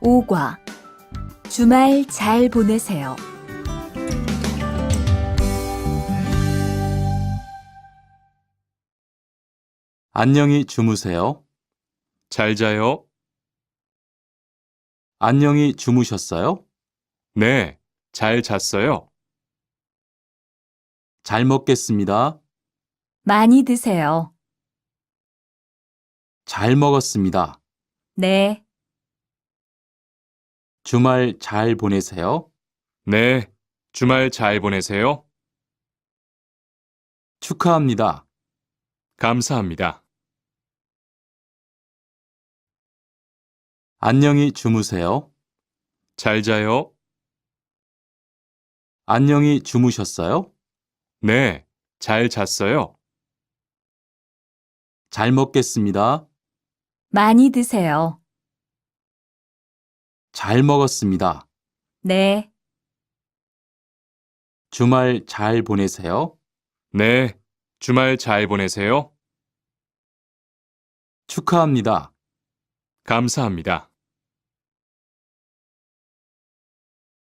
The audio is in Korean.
5과 주말 잘 보내세요. 안녕히 주무세요. 잘 자요. 안녕히 주무셨어요? 네, 잘 잤어요. 잘 먹겠습니다. 많이 드세요. 잘 먹었습니다. 네. 주말 잘 보내세요. 네, 주말 잘 보내세요. 축하합니다. 감사합니다. 안녕히 주무세요. 잘 자요. 안녕히 주무셨어요? 네, 잘 잤어요. 잘 먹겠습니다. 많이 드세요. 잘 먹었습니다. 네. 주말 잘 보내세요. 네, 주말 잘 보내세요. 축하합니다. 감사합니다.